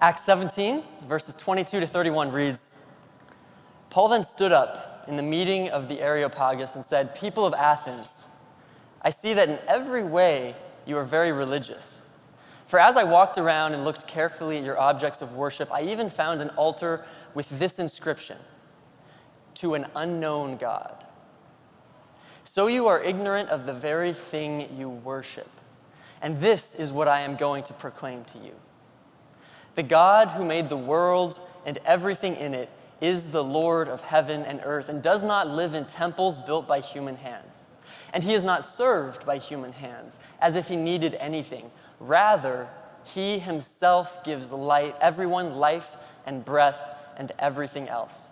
Acts 17, verses 22 to 31 reads, Paul then stood up in the meeting of the Areopagus and said, "People of Athens, I see that in every way you are very religious. For as I walked around and looked carefully at your objects of worship, I even found an altar with this inscription, 'To an unknown God.' So you are ignorant of the very thing you worship. And this is what I am going to proclaim to you. The God who made the world and everything in it is the Lord of heaven and earth and does not live in temples built by human hands. And he is not served by human hands as if he needed anything. Rather, he himself gives everyone life and breath and everything else.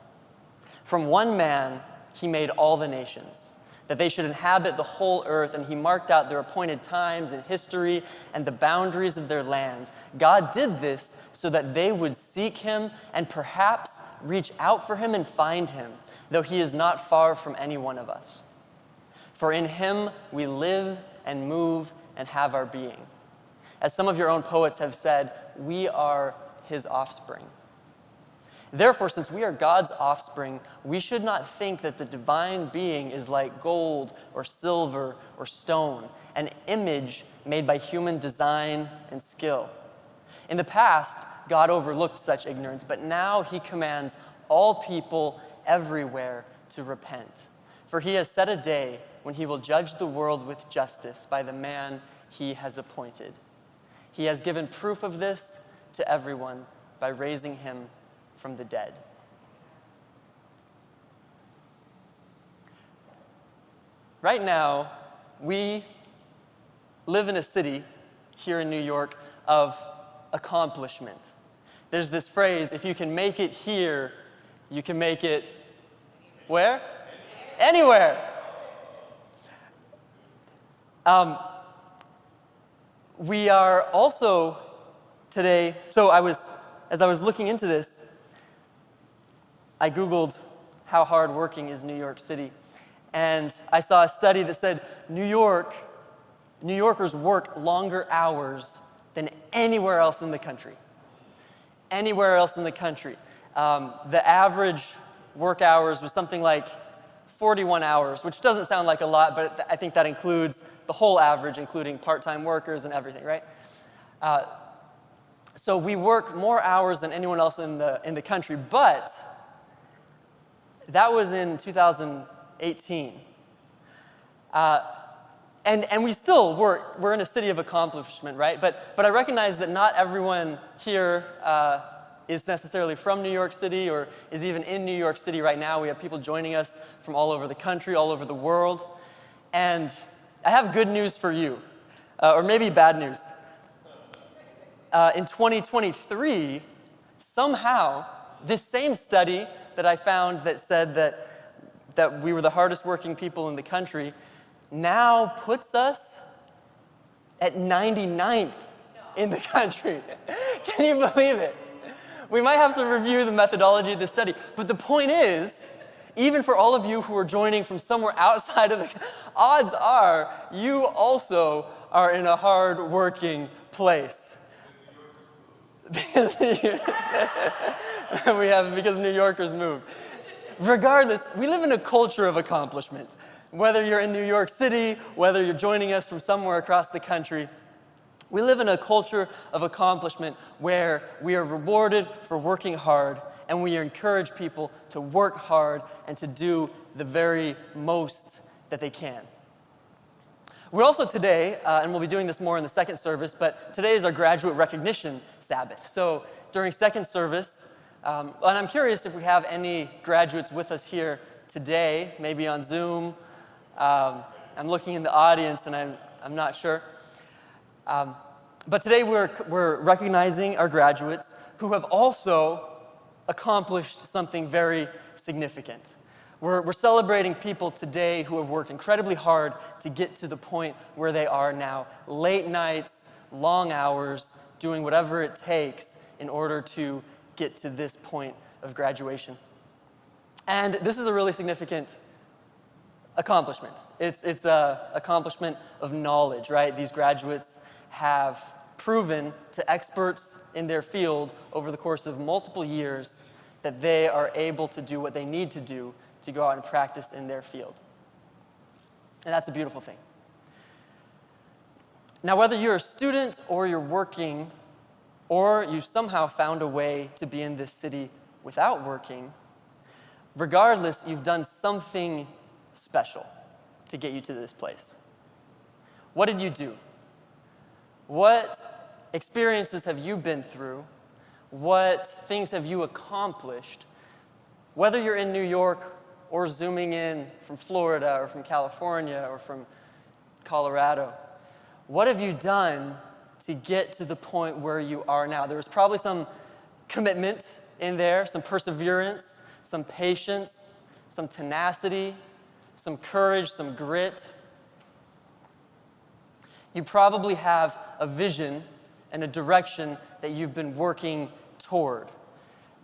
From one man, he made all the nations, that they should inhabit the whole earth, and he marked out their appointed times in history and the boundaries of their lands. God did this so that they would seek him and perhaps reach out for him and find him, though he is not far from any one of us. For in him we live and move and have our being. As some of your own poets have said, we are his offspring. Therefore, since we are God's offspring, we should not think that the divine being is like gold or silver or stone, an image made by human design and skill. In the past, God overlooked such ignorance, but now he commands all people everywhere to repent. For he has set a day when he will judge the world with justice by the man he has appointed. He has given proof of this to everyone by raising him from the dead." Right now, we live in a city here in New York of accomplishment. There's this phrase, if you can make it here, you can make it where? Anywhere. We are also today, as I was looking into this, I Googled how hard working is New York City. And I saw a study that said New Yorkers work longer hours than anywhere else in the country. Anywhere else in the country. The average work hours was something like 41 hours, which doesn't sound like a lot, but I think that includes the whole average, including part-time workers and everything, right? So we work more hours than anyone else in the country, but that was in 2018. And we still we're in a city of accomplishment, right? But I recognize that not everyone here is necessarily from New York City or is even in New York City right now. We have people joining us from all over the country, all over the world. And I have good news for you, or maybe bad news. In 2023, somehow, this same study that I found that said that we were the hardest working people in the country now puts us at 99th in the country. Can you believe it? We might have to review the methodology of this study, but the point is, even for all of you who are joining from somewhere outside of the, odds are you also are in a hard-working place. Because New Yorkers moved. Regardless, we live in a culture of accomplishment. Whether you're in New York City, whether you're joining us from somewhere across the country, we live in a culture of accomplishment where we are rewarded for working hard, and we encourage people to work hard and to do the very most that they can. We're also today, and we'll be doing this more in the second service, but today is our graduate recognition Sabbath. So during second service, and I'm curious if we have any graduates with us here today, maybe on Zoom. I'm looking in the audience and I'm not sure. But today we're recognizing our graduates who have also accomplished something very significant. We're celebrating people today who have worked incredibly hard to get to the point where they are now. Late nights, long hours, doing whatever it takes in order to get to this point of graduation. And this is a really significant accomplishment. It's an accomplishment of knowledge, right? These graduates have proven to experts in their field over the course of multiple years that they are able to do what they need to do to go out and practice in their field. And that's a beautiful thing. Now, whether you're a student or you're working, or you somehow found a way to be in this city without working, regardless, you've done something special to get you to this place. What did you do? What experiences have you been through? What things have you accomplished? Whether you're in New York or zooming in from Florida or from California or from Colorado, what have you done to get to the point where you are now? There was probably some commitment in there, some perseverance, some patience, some tenacity, some courage, some grit. You probably have a vision and a direction that you've been working toward.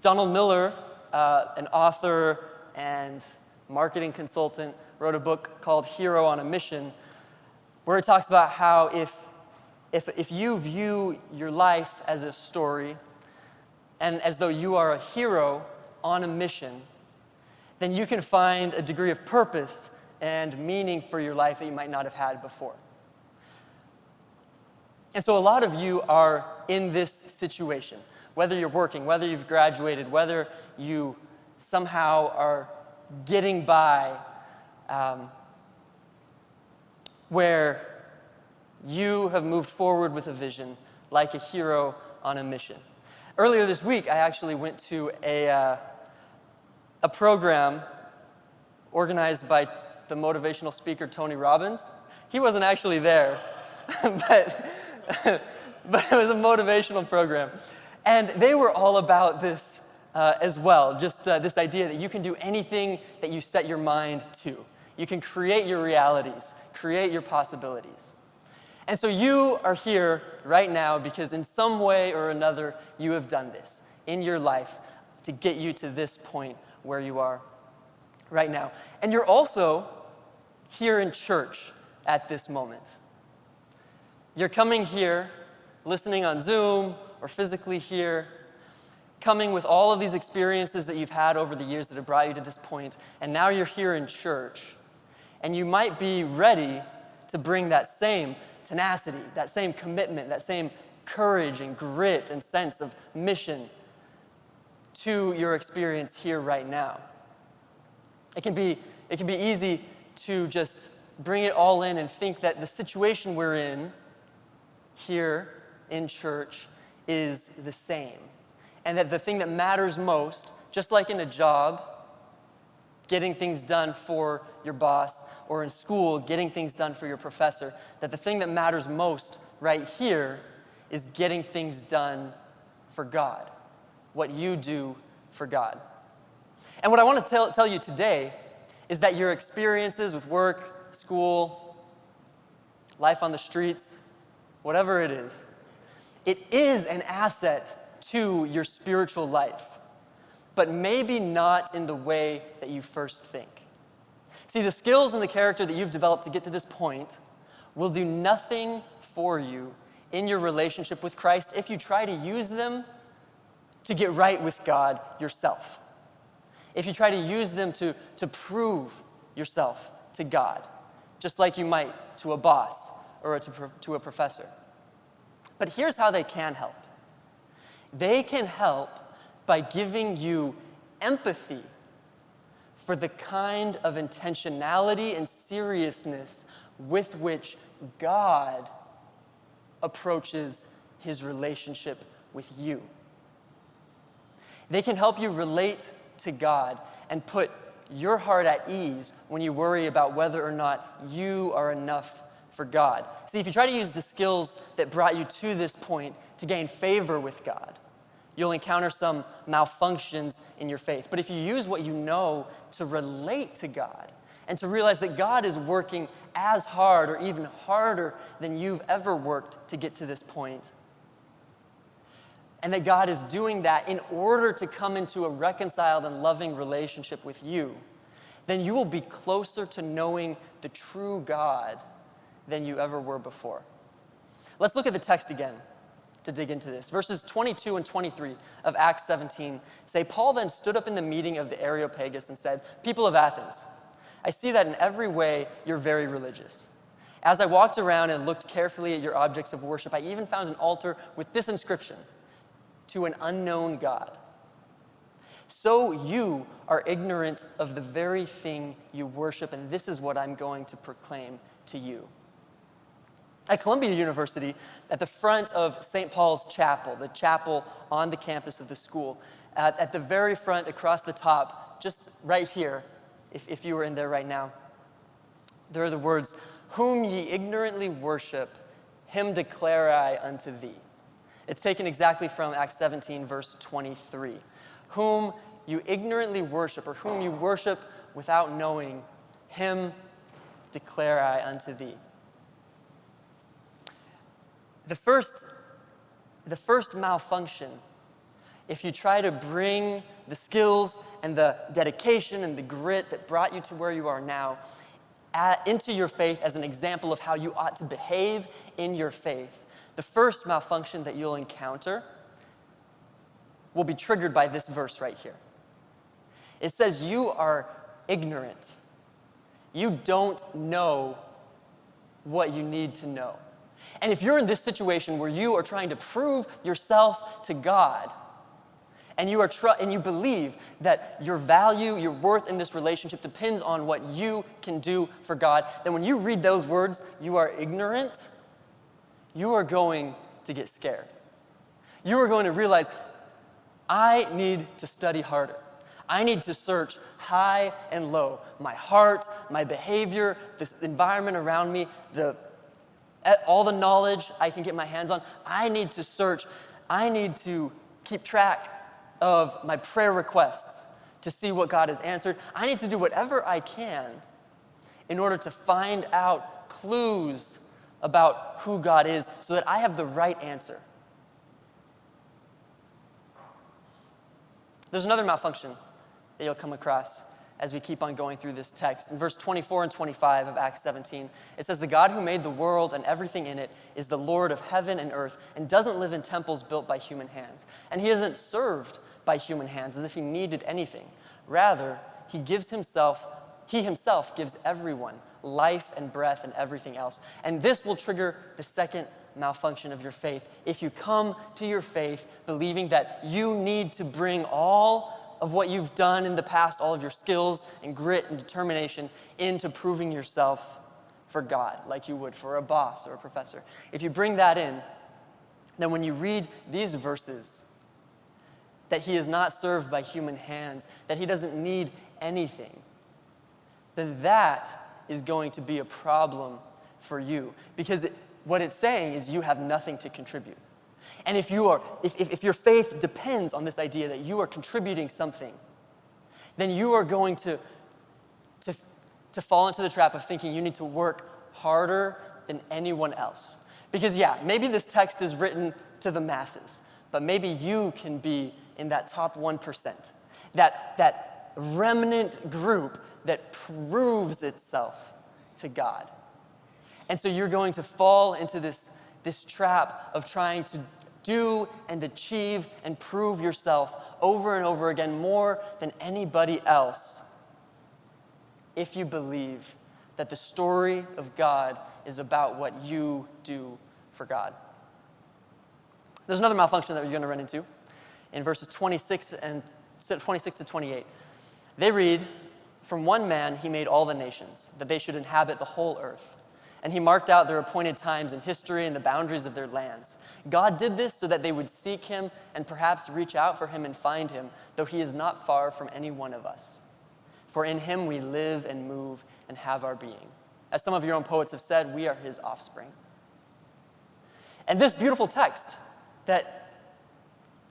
Donald Miller, an author and marketing consultant, wrote a book called Hero on a Mission, where it talks about how if you view your life as a story and as though you are a hero on a mission, then you can find a degree of purpose and meaning for your life that you might not have had before. And so a lot of you are in this situation, whether you're working, whether you've graduated, whether you somehow are getting by, where you have moved forward with a vision like a hero on a mission. Earlier this week, I actually went to a program organized by the motivational speaker Tony Robbins. He wasn't actually there, but it was a motivational program. And they were all about this as well, just this idea that you can do anything that you set your mind to. You can create your realities, create your possibilities. And so you are here right now because in some way or another, you have done this in your life to get you to this point where you are right now. And you're also here in church at this moment. You're coming here, listening on Zoom or physically here, coming with all of these experiences that you've had over the years that have brought you to this point, and now you're here in church, and you might be ready to bring that same tenacity, that same commitment, that same courage and grit and sense of mission to your experience here right now. It can be easy to just bring it all in and think that the situation we're in here in church is the same. And that the thing that matters most, just like in a job, getting things done for your boss, or in school, getting things done for your professor, that the thing that matters most right here is getting things done for God, what you do for God. And what I want to tell you today is that your experiences with work, school, life on the streets, whatever it is an asset to your spiritual life, but maybe not in the way that you first think. See, the skills and the character that you've developed to get to this point will do nothing for you in your relationship with Christ if you try to use them to get right with God yourself. If you try to use them to prove yourself to God, just like you might to a boss or to a professor. But here's how they can help. They can help by giving you empathy for the kind of intentionality and seriousness with which God approaches his relationship with you. They can help you relate to God and put your heart at ease when you worry about whether or not you are enough for God. See, if you try to use the skills that brought you to this point to gain favor with God, you'll encounter some malfunctions in your faith. But if you use what you know to relate to God and to realize that God is working as hard or even harder than you've ever worked to get to this point, and that God is doing that in order to come into a reconciled and loving relationship with you, then you will be closer to knowing the true God than you ever were before. Let's look at the text again. to dig into this. Verses 22 and 23 of Acts 17 say, Paul then stood up in the meeting of the Areopagus and said, "People of Athens, I see that in every way you're very religious. As I walked around and looked carefully at your objects of worship, I even found an altar with this inscription, 'To an unknown God.' So you are ignorant of the very thing you worship, and this is what I'm going to proclaim to you." At Columbia University, at the front of St. Paul's Chapel, the chapel on the campus of the school, at the very front, across the top, just right here, if you were in there right now, there are the words, "Whom ye ignorantly worship, him declare I unto thee." It's taken exactly from Acts 17, verse 23. Whom you ignorantly worship, or whom you worship without knowing, him declare I unto thee. The first malfunction, if you try to bring the skills and the dedication and the grit that brought you to where you are now into your faith as an example of how you ought to behave in your faith, the first malfunction that you'll encounter will be triggered by this verse right here. It says you are ignorant. You don't know what you need to know. And if you're in this situation where you are trying to prove yourself to God, and you believe that your value, your worth in this relationship depends on what you can do for God, then when you read those words, you are ignorant, you are going to get scared. You are going to realize, I need to study harder. I need to search high and low. My heart, my behavior, this environment around me, all the knowledge I can get my hands on. I need to search. I need to keep track of my prayer requests to see what God has answered. I need to do whatever I can in order to find out clues about who God is so that I have the right answer. There's another malfunction that you'll come across as we keep on going through this text. In verse 24 and 25 of Acts 17, it says, "The God who made the world and everything in it is the Lord of heaven and earth and doesn't live in temples built by human hands. And he isn't served by human hands as if he needed anything. Rather, he himself gives everyone life and breath and everything else." And this will trigger the second malfunction of your faith. If you come to your faith believing that you need to bring all of what you've done in the past, all of your skills and grit and determination into proving yourself for God, like you would for a boss or a professor. If you bring that in, then when you read these verses, that he is not served by human hands, that he doesn't need anything, then that is going to be a problem for you. Because what it's saying is you have nothing to contribute. And if your faith depends on this idea that you are contributing something, then you are going to fall into the trap of thinking you need to work harder than anyone else. Because maybe this text is written to the masses, but maybe you can be in that top 1%, that remnant group that proves itself to God. And so you're going to fall into this trap of trying to do and achieve and prove yourself over and over again more than anybody else if you believe that the story of God is about what you do for God. There's another malfunction that you're going to run into in verses 26 to 28. They read, "From one man he made all the nations, that they should inhabit the whole earth. And he marked out their appointed times in history and the boundaries of their lands. God did this so that they would seek him and perhaps reach out for him and find him, though he is not far from any one of us. For in him we live and move and have our being. As some of your own poets have said, we are his offspring." And this beautiful text that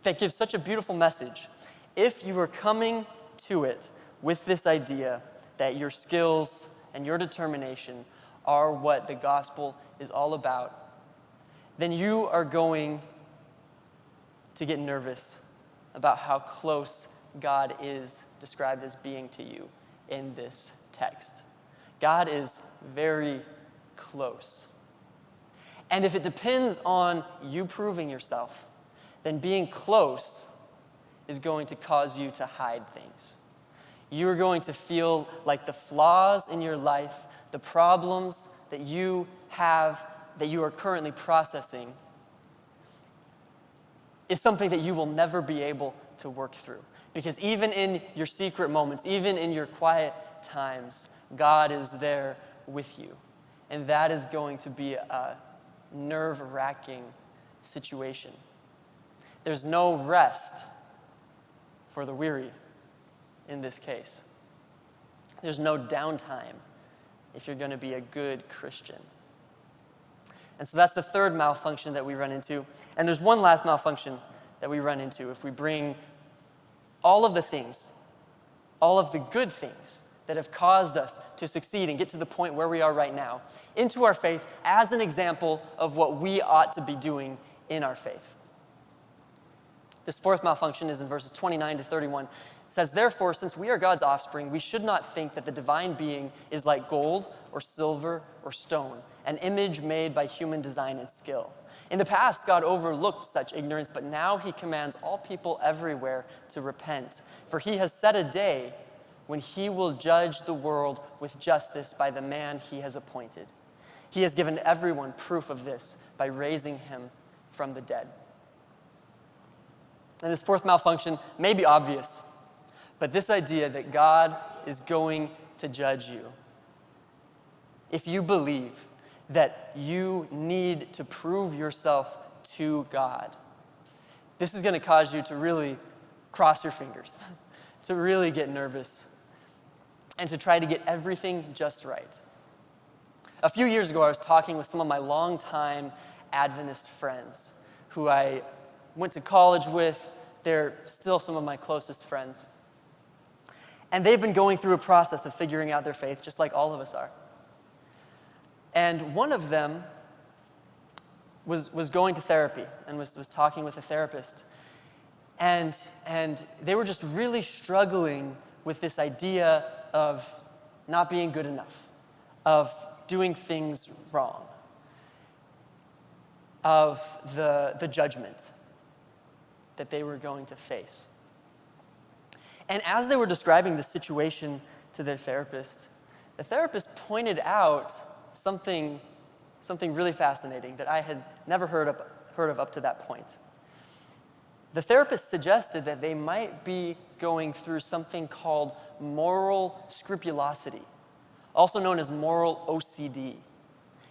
gives such a beautiful message, if you are coming to it with this idea that your skills and your determination are what the gospel is all about, then you are going to get nervous about how close God is described as being to you in this text. God is very close. And if it depends on you proving yourself, then being close is going to cause you to hide things. You are going to feel like the flaws in your life, the problems that you have, that you are currently processing, is something that you will never be able to work through. Because even in your secret moments, even in your quiet times, God is there with you. And that is going to be a nerve-wracking situation. There's no rest for the weary in this case. There's no downtime if you're going to be a good Christian. And so that's the third malfunction that we run into. And there's one last malfunction that we run into if we bring all of the things, all of the good things that have caused us to succeed and get to the point where we are right now into our faith as an example of what we ought to be doing in our faith. This fourth malfunction is in verses 29 to 31. It says, "Therefore, since we are God's offspring, we should not think that the divine being is like gold or silver or stone, an image made by human design and skill. In the past, God overlooked such ignorance, but now he commands all people everywhere to repent. For he has set a day when he will judge the world with justice by the man he has appointed. He has given everyone proof of this by raising him from the dead." And this fourth malfunction may be obvious, but this idea that God is going to judge you, if you believe that you need to prove yourself to God, this is going to cause you to really cross your fingers, to really get nervous, and to try to get everything just right. A few years ago, I was talking with some of my longtime Adventist friends who I went to college with. They're still some of my closest friends. And they've been going through a process of figuring out their faith, just like all of us are. And one of them was going to therapy and was talking with a therapist. And they were just really struggling with this idea of not being good enough, of doing things wrong, of the judgment that they were going to face. And as they were describing the situation to their therapist, the therapist pointed out something really fascinating that I had never heard of up to that point. The therapist suggested that they might be going through something called moral scrupulosity, also known as moral OCD.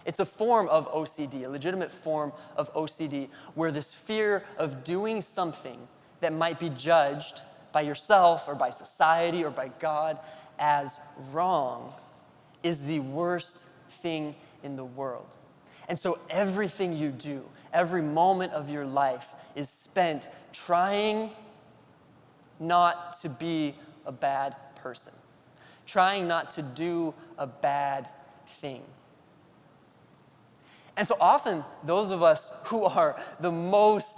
It's a form of OCD, a legitimate form of OCD, where this fear of doing something that might be judged by yourself or by society or by God as wrong is the worst thing in the world. And so everything you do, every moment of your life is spent trying not to be a bad person, trying not to do a bad thing. And so often, those of us who are the most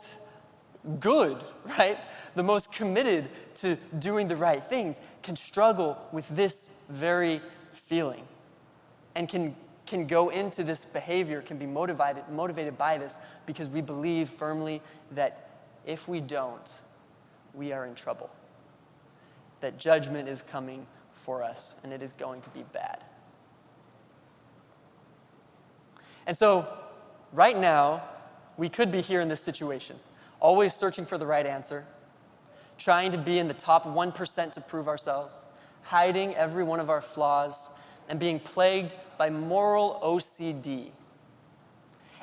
good, right, the most committed to doing the right things can struggle with this very feeling and can go into this behavior, can be motivated by this because we believe firmly that if we don't, we are in trouble, that judgment is coming for us and it is going to be bad. And so, right now, we could be here in this situation, always searching for the right answer, trying to be in the top 1% to prove ourselves, hiding every one of our flaws, and being plagued by moral OCD.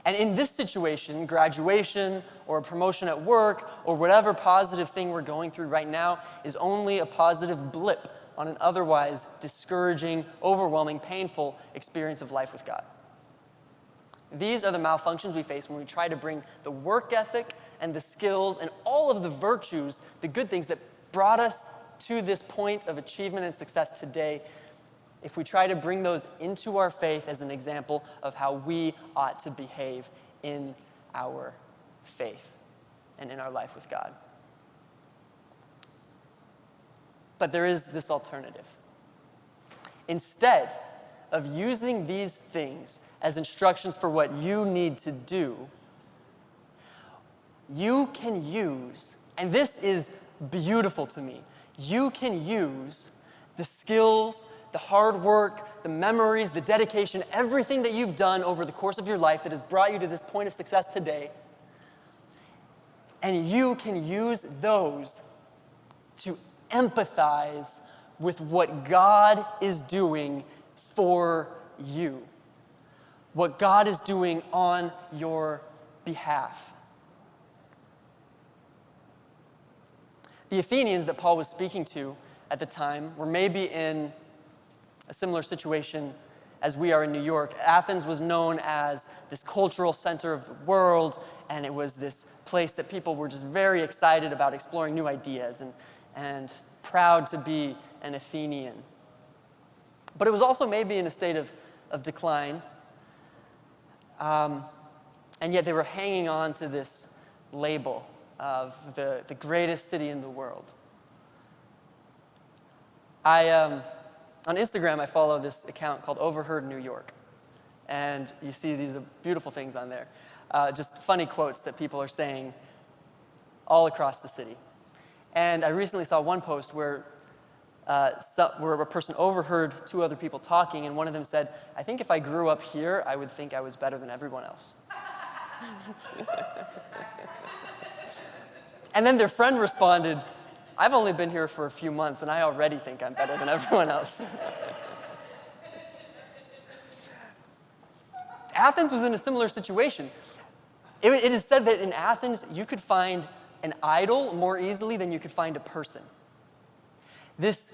And in this situation, graduation or a promotion at work or whatever positive thing we're going through right now is only a positive blip on an otherwise discouraging, overwhelming, painful experience of life with God. These are the malfunctions we face when we try to bring the work ethic and the skills and all of the virtues, the good things that brought us to this point of achievement and success today, if we try to bring those into our faith as an example of how we ought to behave in our faith and in our life with God. But there is this alternative. Instead of using these things as instructions for what you need to do, you can use, and this is beautiful to me, you can use the skills, the hard work, the memories, the dedication, everything that you've done over the course of your life that has brought you to this point of success today, and you can use those to empathize with what God is doing for you, what God is doing on your behalf. The Athenians that Paul was speaking to at the time were maybe in a similar situation as we are in New York. Athens was known as this cultural center of the world, and it was this place that people were just very excited about exploring new ideas and proud to be an Athenian. But it was also maybe in a state of decline, and yet they were hanging on to this label of the greatest city in the world. On Instagram, I follow this account called Overheard New York, and you see these beautiful things on there, just funny quotes that people are saying all across the city. And I recently saw one post where a person overheard two other people talking, and one of them said, "I think if I grew up here, I would think I was better than everyone else." And then their friend responded, "I've only been here for a few months, and I already think I'm better than everyone else." Athens was in a similar situation. It is said that in Athens, you could find an idol more easily than you could find a person. This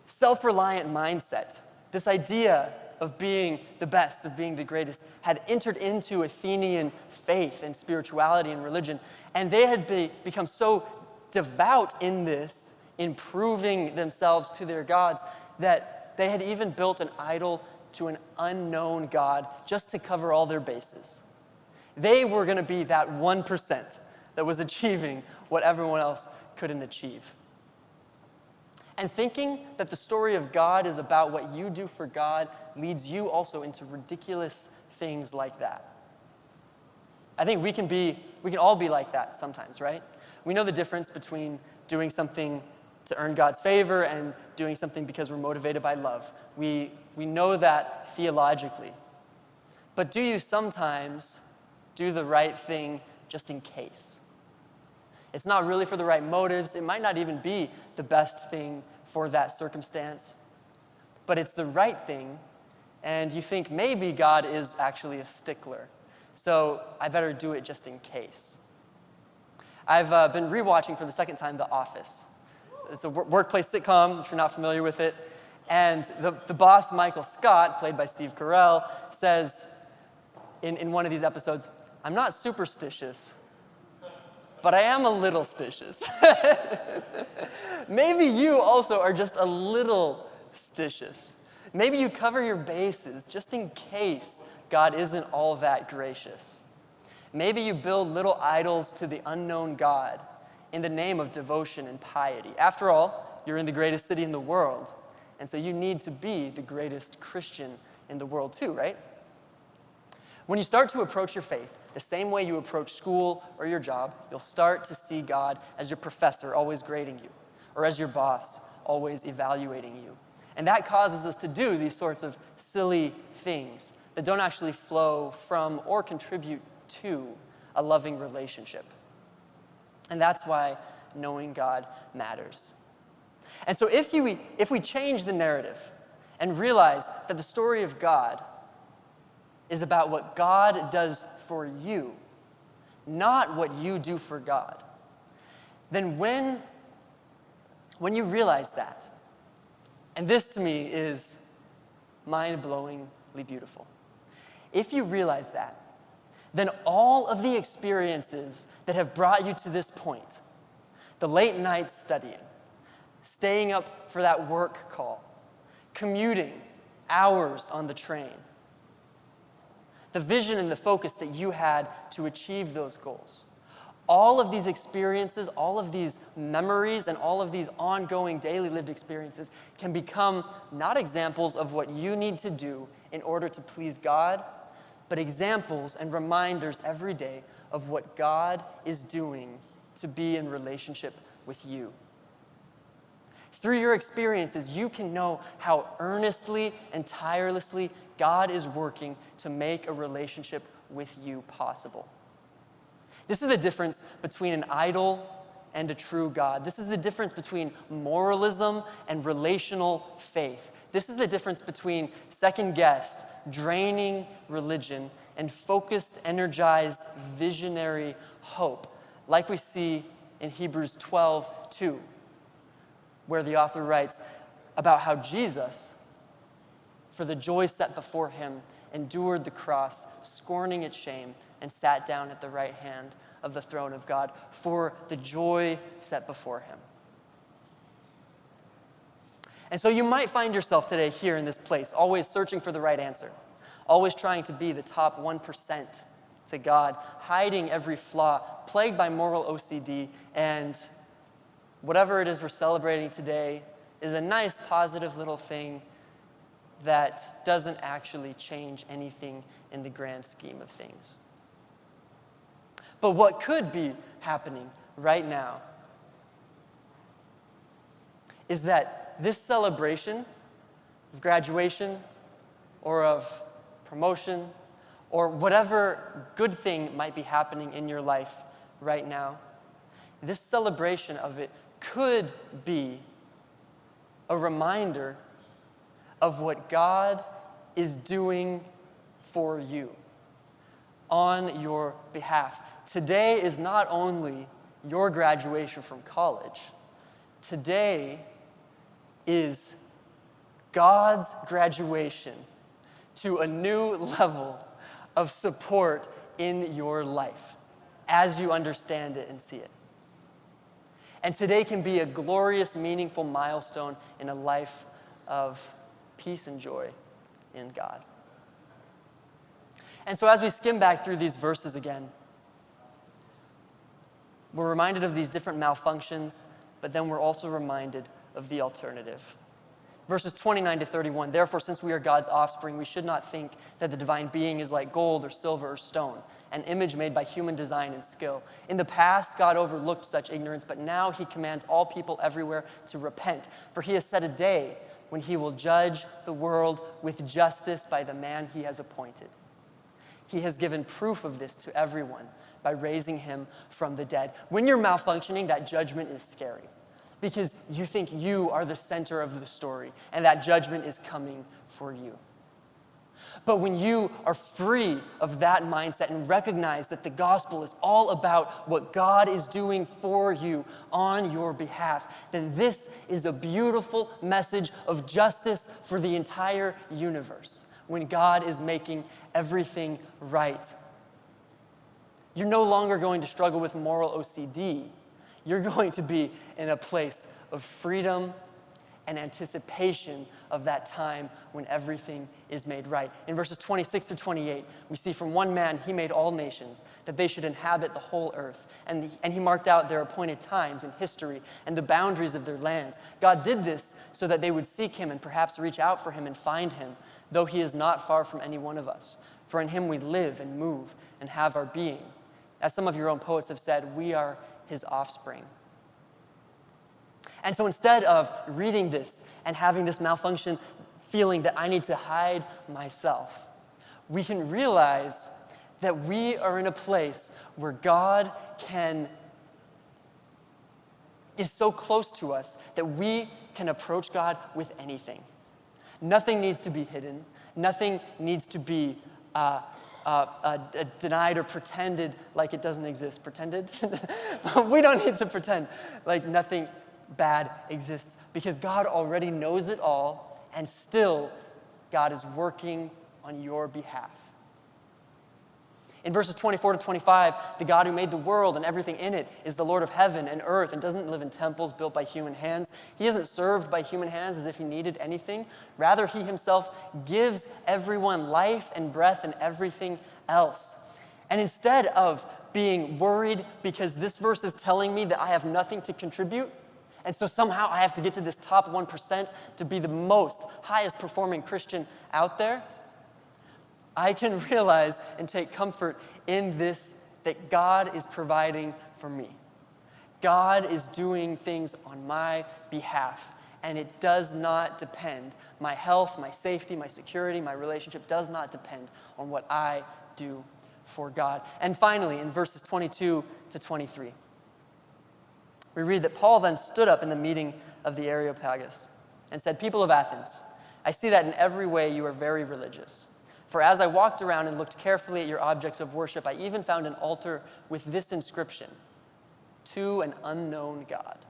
self-reliant mindset, this idea of being the best, of being the greatest, had entered into Athenian faith and spirituality and religion, and they had become so devout in this, in proving themselves to their gods, that they had even built an idol to an unknown god just to cover all their bases. They were going to be that 1% that was achieving what everyone else couldn't achieve. And thinking that the story of God is about what you do for God leads you also into ridiculous things like that. I think we can all be like that sometimes, right? We know the difference between doing something to earn God's favor and doing something because we're motivated by love. We know that theologically. But do you sometimes do the right thing just in case? It's not really for the right motives. It might not even be the best thing for that circumstance, but it's the right thing, and you think maybe God is actually a stickler, so I better do it just in case. I've been rewatching for the second time The Office. It's a workplace sitcom, if you're not familiar with it, and the boss, Michael Scott, played by Steve Carell, says in one of these episodes, "I'm not superstitious, but I am a little stitious." Maybe you also are just a little stitious. Maybe you cover your bases just in case God isn't all that gracious. Maybe you build little idols to the unknown God in the name of devotion and piety. After all, you're in the greatest city in the world, and so you need to be the greatest Christian in the world too, right? When you start to approach your faith the same way you approach school or your job, you'll start to see God as your professor, always grading you, or as your boss, always evaluating you. And that causes us to do these sorts of silly things that don't actually flow from or contribute to a loving relationship. And that's why knowing God matters. And so if we change the narrative and realize that the story of God is about what God does for you, not what you do for God, then when you realize that, and this to me is mind-blowingly beautiful, if you realize that, then all of the experiences that have brought you to this point, the late nights studying, staying up for that work call, commuting hours on the train, the vision and the focus that you had to achieve those goals, All of these experiences, all of these memories, and all of these ongoing daily lived experiences can become not examples of what you need to do in order to please God, but examples and reminders every day of what God is doing to be in relationship with you. Through your experiences, you can know how earnestly and tirelessly God is working to make a relationship with you possible. This is the difference between an idol and a true God. This is the difference between moralism and relational faith. This is the difference between second-guessed, draining religion and focused, energized, visionary hope, like we see in Hebrews 12:2, where the author writes about how Jesus, for the joy set before him, endured the cross, scorning its shame, and sat down at the right hand of the throne of God for the joy set before him. And so you might find yourself today here in this place, always searching for the right answer, always trying to be the top 1% to God, hiding every flaw, plagued by moral OCD, and whatever it is we're celebrating today is a nice, positive little thing that doesn't actually change anything in the grand scheme of things. But what could be happening right now is that this celebration of graduation or of promotion or whatever good thing might be happening in your life right now, this celebration of it could be a reminder of what God is doing for you on your behalf. Today is not only your graduation from college. Today is God's graduation to a new level of support in your life as you understand it and see it. And today can be a glorious, meaningful milestone in a life of peace and joy in God. And so as we skim back through these verses again, we're reminded of these different malfunctions, but then we're also reminded of the alternative. Verses 29 to 31, therefore, since we are God's offspring, we should not think that the divine being is like gold or silver or stone, an image made by human design and skill. In the past, God overlooked such ignorance, but now he commands all people everywhere to repent, for he has set a day when he will judge the world with justice by the man he has appointed. He has given proof of this to everyone by raising him from the dead. When you're malfunctioning, that judgment is scary because you think you are the center of the story and that judgment is coming for you. But when you are free of that mindset and recognize that the gospel is all about what God is doing for you on your behalf, then this is a beautiful message of justice for the entire universe when God is making everything right. You're no longer going to struggle with moral OCD. You're going to be in a place of freedom and anticipation of that time when everything is made right. In verses 26 to 28, we see from one man he made all nations, that they should inhabit the whole earth. And he marked out their appointed times in history and the boundaries of their lands. God did this so that they would seek him and perhaps reach out for him and find him, though he is not far from any one of us. For in him we live and move and have our being. As some of your own poets have said, we are his offspring. And so instead of reading this and having this malfunction feeling that I need to hide myself, we can realize that we are in a place where God is so close to us that we can approach God with anything. Nothing needs to be hidden. Nothing needs to be denied or pretended like it doesn't exist. Pretended? We don't need to pretend like nothing bad exists because God already knows it all, and still God is working on your behalf. In verses 24 to 25, the God who made the world and everything in it is the Lord of heaven and earth and doesn't live in temples built by human hands. He isn't served by human hands as if he needed anything. Rather, he himself gives everyone life and breath and everything else. And instead of being worried because this verse is telling me that I have nothing to contribute, and so somehow I have to get to this top 1% to be the most highest performing Christian out there, I can realize and take comfort in this, that God is providing for me. God is doing things on my behalf, and it does not depend. My health, my safety, my security, my relationship does not depend on what I do for God. And finally, in verses 22 to 23, we read that Paul then stood up in the meeting of the Areopagus and said, "People of Athens, I see that in every way you are very religious. For as I walked around and looked carefully at your objects of worship, I even found an altar with this inscription, 'To an unknown God.'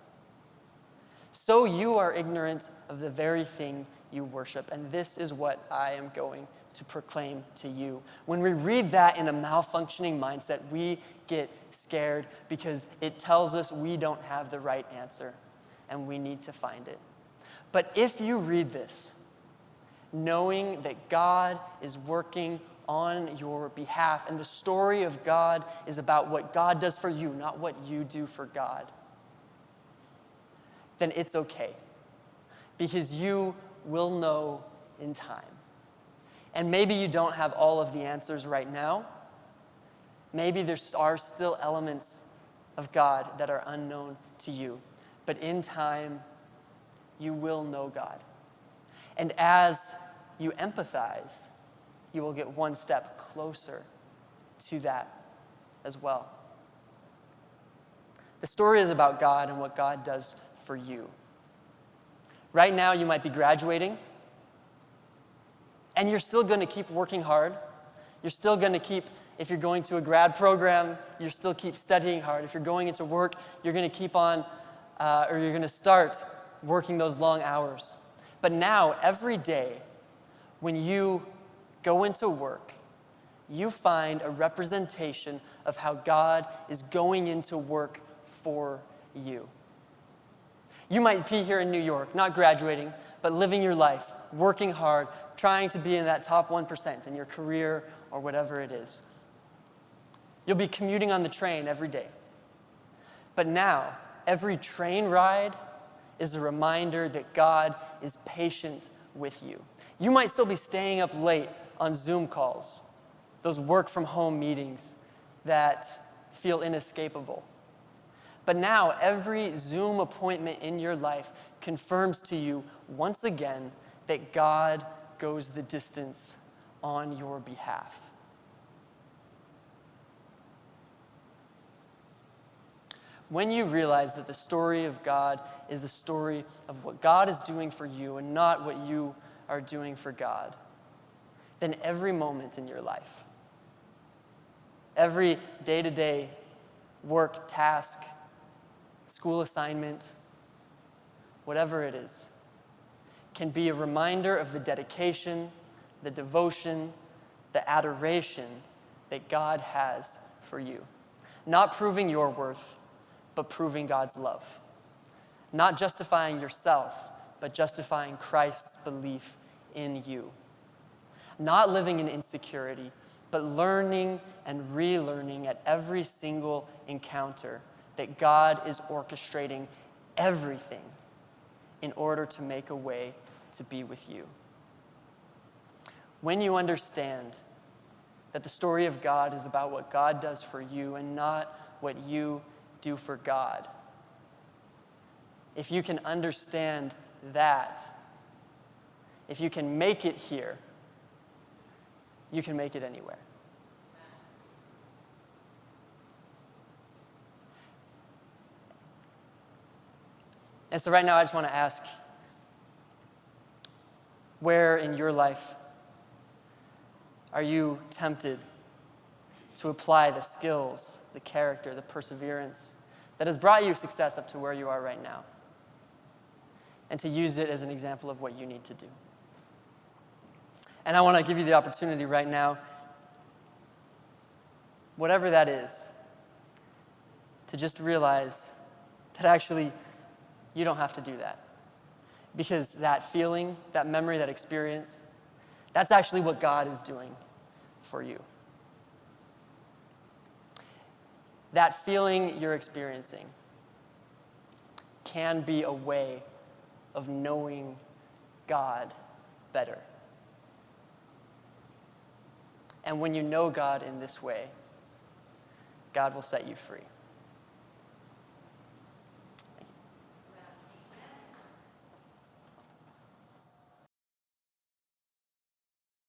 So you are ignorant of the very thing you worship, and this is what I am going to proclaim to you." When we read that in a malfunctioning mindset, we get scared because it tells us we don't have the right answer and we need to find it. But if you read this, knowing that God is working on your behalf, and the story of God is about what God does for you, not what you do for God, then it's okay, because you will know in time. And maybe you don't have all of the answers right now. Maybe there are still elements of God that are unknown to you. But in time, you will know God. And as you empathize, you will get one step closer to that as well. The story is about God and what God does for you. Right now, you might be graduating, and you're still going to keep working hard. You're still going to keep, if you're going to a grad program, you're still keep studying hard. If you're going into work, you're going to keep on, or you're going to start working those long hours. But now, every day, when you go into work, you find a representation of how God is going into work for you. You might be here in New York, not graduating, but living your life, working hard, trying to be in that top 1% in your career or whatever it is. You'll be commuting on the train every day. But now, every train ride is a reminder that God is patient with you. You might still be staying up late on Zoom calls, those work-from-home meetings that feel inescapable. But now, every Zoom appointment in your life confirms to you once again that God goes the distance on your behalf. When you realize that the story of God is a story of what God is doing for you and not what you are doing for God, then every moment in your life, every day-to-day work, task, school assignment, whatever it is, can be a reminder of the dedication, the devotion, the adoration that God has for you. Not proving your worth, but proving God's love. Not justifying yourself, but justifying Christ's belief in you. Not living in insecurity, but learning and relearning at every single encounter that God is orchestrating everything in order to make a way to be with you. When you understand that the story of God is about what God does for you and not what you do for God, if you can understand that, if you can make it here, you can make it anywhere. And so right now I just want to ask, where in your life are you tempted to apply the skills, the character, the perseverance that has brought you success up to where you are right now, and to use it as an example of what you need to do? And I want to give you the opportunity right now, whatever that is, to just realize that actually you don't have to do that. Because that feeling, that memory, that experience, that's actually what God is doing for you. that feeling you're experiencing can be a way of knowing God better. And when you know God in this way, God will set you free.